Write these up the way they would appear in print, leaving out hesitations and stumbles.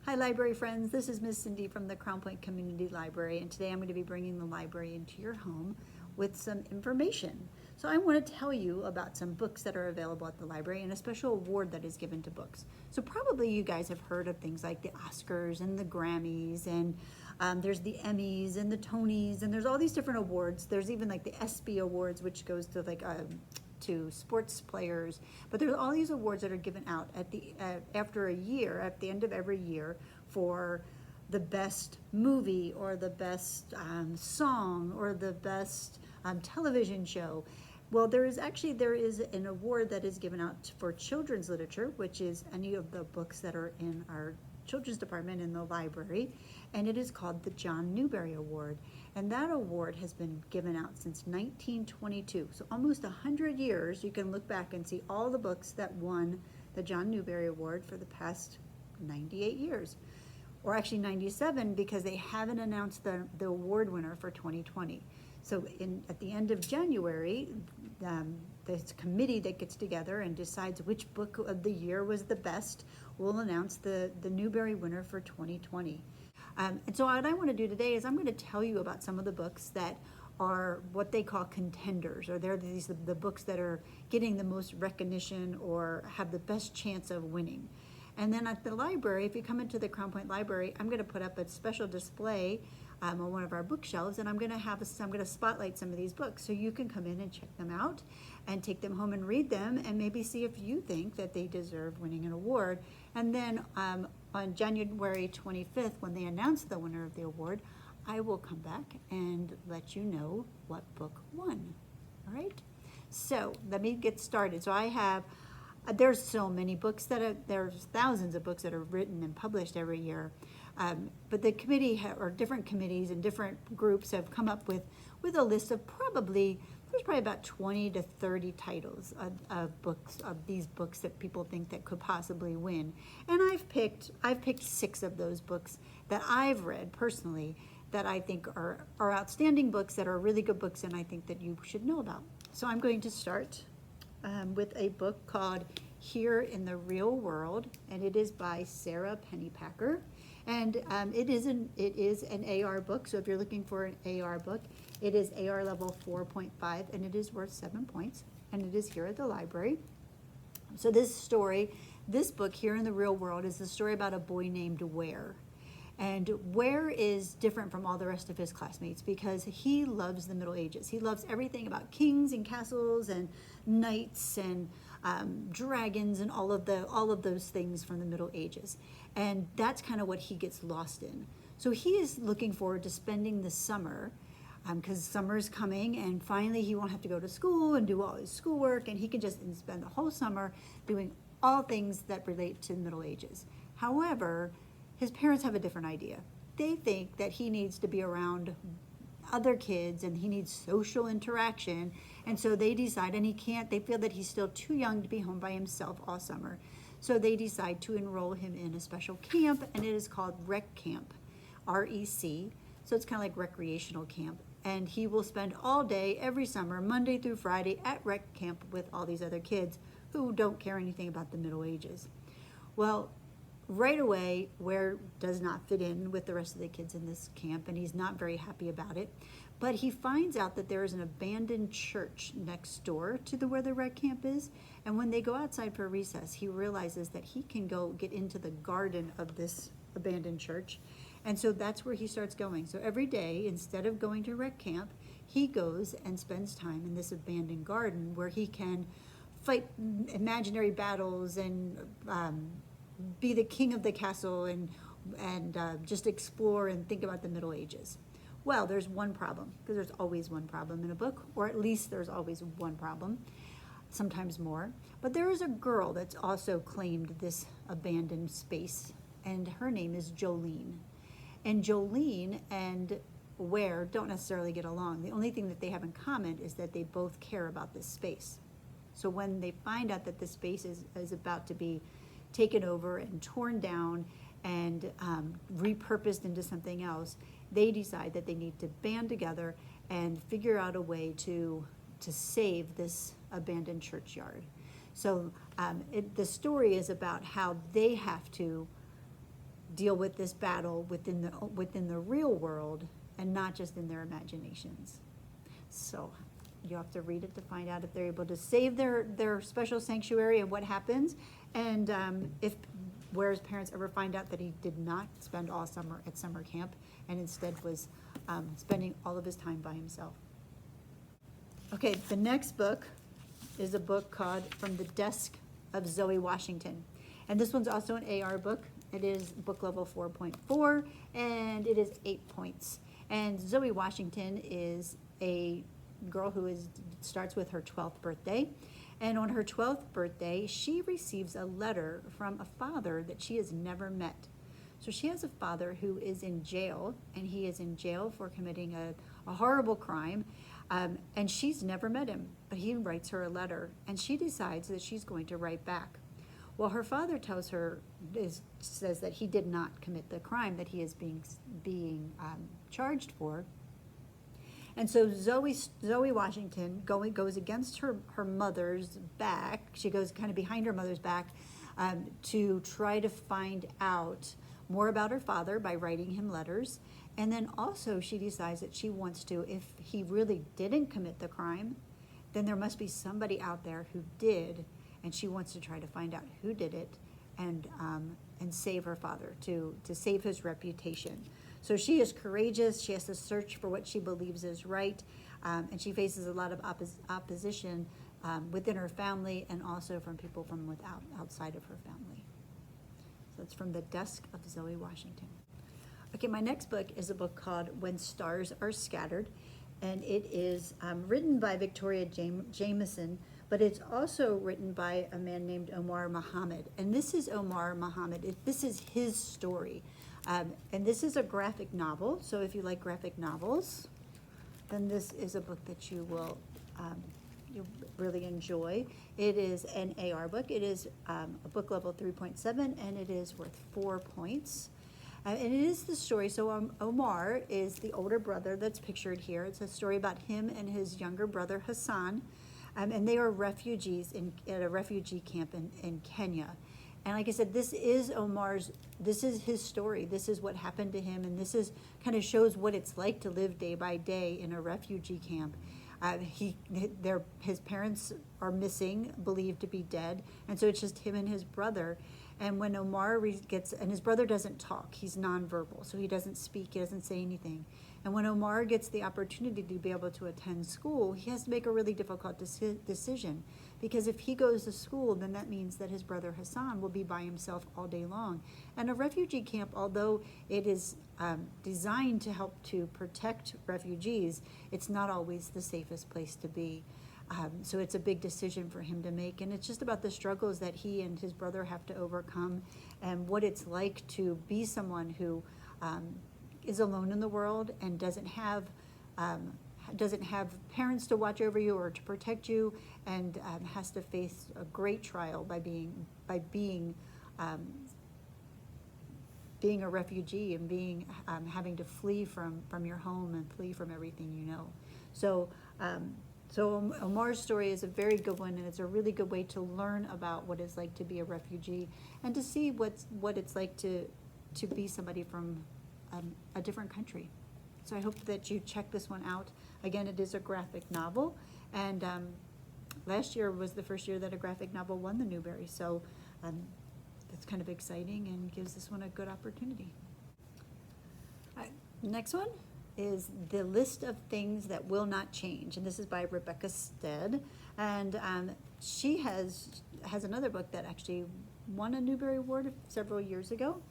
Hi library friends, this is Miss Cindy from the Crown Point Community Library, and today I'm going to be bringing the library into your home with some information. So I want to tell you about some books that are available at the library and a special award that is given to books. So probably you guys have heard of things like the Oscars and the Grammys, and there's the Emmys and the Tonys, and there's all these different awards. There's even like the ESPY awards, which goes to to sports players, but there's all these awards that are given out at the after a year, at the end of every year, for the best movie or the best song or the best television show. Well, there is an award that is given out for children's literature, which is any of the books that are in our children's department in the library, and it is called the John Newbery Award. And that award has been given out since 1922. So almost 100 years, you can look back and see all the books that won the John Newbery Award for the past 98 years. Or actually 97, because they haven't announced the award winner for 2020. So at the end of January, there's a committee that gets together and decides which book of the year was the best. We'll announce the Newbery winner for 2020. And so what I want to do today is I'm going to tell you about some of the books that are what they call contenders, or they're the books that are getting the most recognition or have the best chance of winning. And then at the library, if you come into the Crown Point Library, I'm going to put up a special display on one of our bookshelves, and I'm going to spotlight some of these books so you can come in and check them out and take them home and read them and maybe see if you think that they deserve winning an award. And then on January 25th, when they announce the winner of the award, I will come back and let you know what book won. All right? So let me get started. So there's so many books there's thousands of books that are written and published every year. But the committee or different committees and different groups have come up with a list of there's probably about 20 to 30 titles of these books that people think that could possibly win. And I've picked 6 of those books that I've read personally that I think are outstanding books, that are really good books, and I think that you should know about. So I'm going to start with a book called Here in the Real World, and it is by Sarah Pennypacker. And it is an AR book, so if you're looking for an AR book, it is AR level 4.5, and it is worth 7 points, and it is here at the library. So this book, Here in the Real World, is the story about a boy named Ware. And Ware is different from all the rest of his classmates because he loves the Middle Ages. He loves everything about kings and castles and knights and dragons and all of those things from the Middle Ages. And that's kind of what he gets lost in. So he is looking forward to spending the summer, because summer is coming, and finally he won't have to go to school and do all his schoolwork, and he can just spend the whole summer doing all things that relate to the Middle Ages. However, his parents have a different idea. They think that he needs to be around other kids and he needs social interaction, and so they decide, and they feel that he's still too young to be home by himself all summer. So they decide to enroll him in a special camp, and it is called Rec Camp, REC. So it's kind of like recreational camp. And he will spend all day every summer, Monday through Friday, at Rec Camp with all these other kids who don't care anything about the Middle Ages. Well, right away, Ware does not fit in with the rest of the kids in this camp, and he's not very happy about it. But he finds out that there is an abandoned church next door to where the Rec Camp is, and when they go outside for recess, he realizes that he can go get into the garden of this abandoned church, and so that's where he starts going. So every day, instead of going to Rec Camp, he goes and spends time in this abandoned garden where he can fight imaginary battles and be the king of the castle and just explore and think about the Middle Ages. Well, there's one problem, because there's always one problem in a book, or at least there's always one problem, sometimes more. But there is a girl that's also claimed this abandoned space, and her name is Jolene. And Jolene and Ware don't necessarily get along. The only thing that they have in common is that they both care about this space. So when they find out that this space is about to be taken over and torn down and repurposed into something else, they decide that they need to band together and figure out a way to save this abandoned churchyard. So the story is about how they have to deal with this battle within the real world and not just in their imaginations. So you have to read it to find out if they're able to save their special sanctuary and what happens, and if Ware's parents ever find out that he did not spend all summer at summer camp and instead was spending all of his time by himself. Okay, the next book is a book called From the Desk of Zoe Washington. And this one's also an AR book. It is book level 4.4, and it is 8 points. And Zoe Washington is a girl who starts with her 12th birthday. And on her 12th birthday, she receives a letter from a father that she has never met. So she has a father who is in jail, and he is in jail for committing a horrible crime. And she's never met him, but he writes her a letter, and she decides that she's going to write back. Well, her father says that he did not commit the crime that he is being charged for. And so Zoe Washington goes against her mother's back. She goes kind of behind her mother's back to try to find out more about her father by writing him letters. And then also she decides that she wants to, if he really didn't commit the crime, then there must be somebody out there who did, and she wants to try to find out who did it and save her father, to save his reputation. So she is courageous. She has to search for what she believes is right, and she faces a lot of opposition within her family and also from people from outside of her family. So it's From the Desk of Zoe Washington. Okay, my next book is a book called When Stars Are Scattered, and it is written by Victoria Jameson, but it's also written by a man named Omar Muhammad. And this is Omar Muhammad. This is his story. And this is a graphic novel, so if you like graphic novels, then this is a book that you'll really enjoy. It is an AR book. It is a book level 3.7, and it is worth 4 points. And it is the story, so Omar is the older brother that's pictured here. It's a story about him and his younger brother Hassan, and they are refugees at a refugee camp in Kenya. And like I said, this is his story. This is what happened to him, and this is kind of shows what it's like to live day by day in a refugee camp. His parents are missing, believed to be dead, and so it's just him and his brother. And when Omar and his brother doesn't talk, he's nonverbal, so he doesn't speak, he doesn't say anything. And when Omar gets the opportunity to be able to attend school, he has to make a really difficult decision, because if he goes to school, then that means that his brother Hassan will be by himself all day long. And a refugee camp, although it is designed to help to protect refugees, it's not always the safest place to be. So it's a big decision for him to make, and it's just about the struggles that he and his brother have to overcome, and what it's like to be someone who is alone in the world and doesn't have parents to watch over you or to protect you, and has to face a great trial by being a refugee and having to flee from your home and flee from everything you know. So Omar's story is a very good one, and it's a really good way to learn about what it's like to be a refugee and to see what it's like to be somebody from a different country. So I hope that you check this one out. Again, it is a graphic novel, and last year was the first year that a graphic novel won the Newbery, so that's kind of exciting and gives this one a good opportunity. All right, next one is The List of Things That Will Not Change, and this is by Rebecca Stead, and she has another book that actually won a Newbery Award several years ago,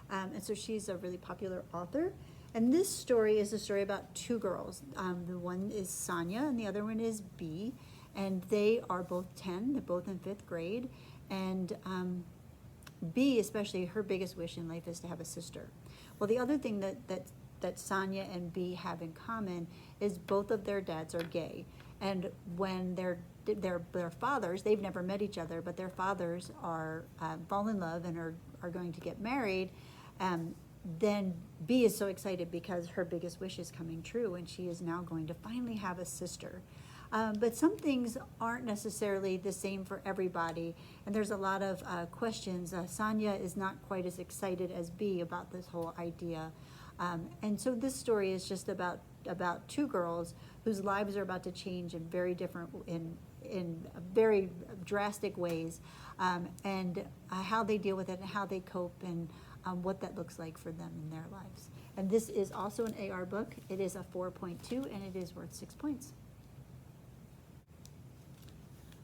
and so she's a really popular author. And this story is a story about two girls. The one is Sonia and the other one is B, and they are both 10, they're both in 5th grade, and B, especially, her biggest wish in life is to have a sister. Well, the other thing that Sonia and B have in common is both of their dads are gay, and when their fathers, they've never met each other, but their fathers are fall in love and are going to get married, then B is so excited because her biggest wish is coming true, and she is now going to finally have a sister. But some things aren't necessarily the same for everybody, and there's a lot of questions. Sonia is not quite as excited as B about this whole idea. And so this story is just about two girls whose lives are about to change in very different, in very drastic ways, and how they deal with it and how they cope, and what that looks like for them in their lives. And this is also an AR book. It is a 4.2 and it is worth 6 points.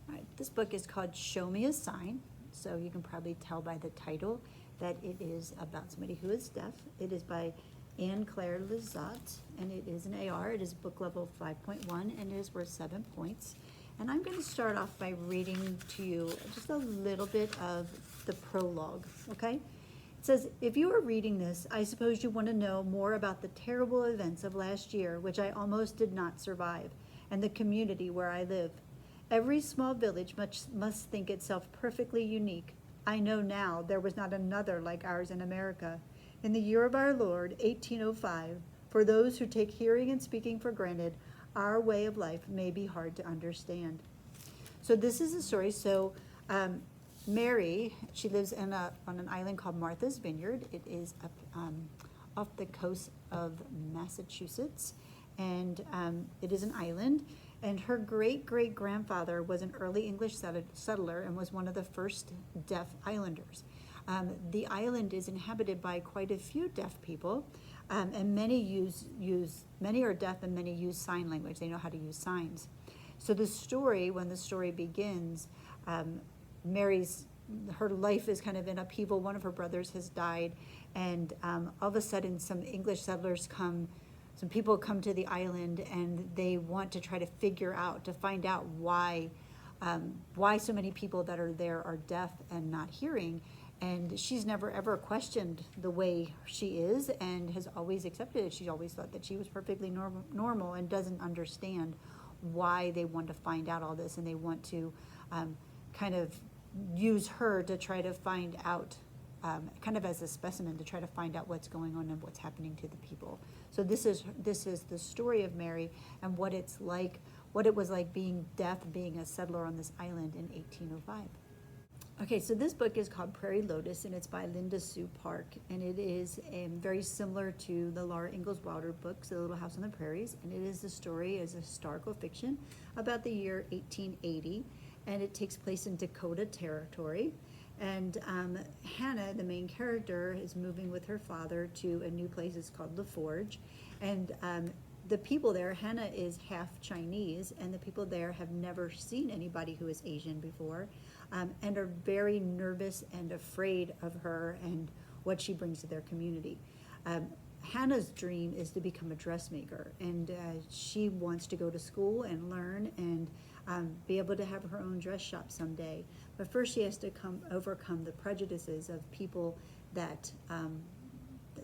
All right, this book is called Show Me a Sign. So you can probably tell by the title that it is about somebody who is deaf. It is by Anne-Claire Lizotte, and it is an AR. It is book level 5.1, and it is worth 7 points. And I'm going to start off by reading to you just a little bit of the prologue, okay? It says, if you are reading this, I suppose you want to know more about the terrible events of last year, which I almost did not survive, and the community where I live. Every small village must think itself perfectly unique. I know now there was not another like ours in America. In the year of our Lord, 1805, for those who take hearing and speaking for granted, our way of life may be hard to understand. So this is a story. So Mary, she lives on an island called Martha's Vineyard. It is off the coast of Massachusetts, and it is an island. And her great-great-grandfather was an early English settler and was one of the first deaf islanders. The island is inhabited by quite a few deaf people, and many are deaf and many use sign language. They know how to use signs. So the story, when the story begins, her life is kind of in upheaval. One of her brothers has died, and all of a sudden some English settlers come. Some people come to the island, and they want to try to find out why so many people that are there are deaf and not hearing. And she's never ever questioned the way she is, and has always accepted it. She always thought that she was perfectly normal, and doesn't understand why they want to find out all this, and they want to kind of use her to try to find out, kind of as a specimen, to try to find out what's going on and what's happening to the people. So this is the story of Mary and what it was like being deaf, being a settler on this island in 1805. Okay, so this book is called Prairie Lotus, and it's by Linda Sue Park, and it is very similar to the Laura Ingalls Wilder books, The Little House on the Prairies, and it is a story, as a historical fiction, about the year 1880, and it takes place in Dakota Territory. And Hannah, the main character, is moving with her father to a new place. It's called La Forge, and the people there, Hannah is half Chinese, and the people there have never seen anybody who is Asian before, and are very nervous and afraid of her and what she brings to their community. Hannah's dream is to become a dressmaker, and she wants to go to school and learn and be able to have her own dress shop someday. But first she has to overcome the prejudices of people that,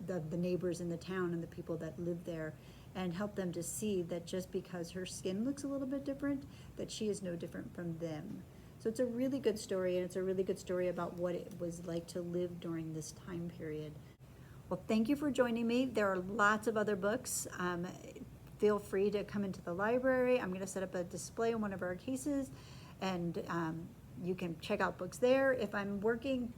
the neighbors in the town and the people that live there, and help them to see that just because her skin looks a little bit different, that she is no different from them. So it's a really good story, and it's a really good story about what it was like to live during this time period. Well, thank you for joining me. There are lots of other books. Feel free to come into the library. I'm going to set up a display in one of our cases, and you can check out books there. If I'm working,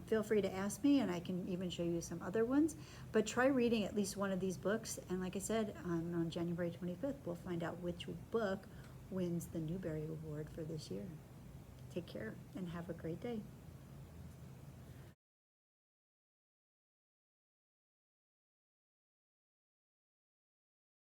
feel free to ask me, and I can even show you some other ones. But try reading at least one of these books, and like I said, on January 25th, we'll find out which book wins the Newbery Award for this year. Take care and have a great day.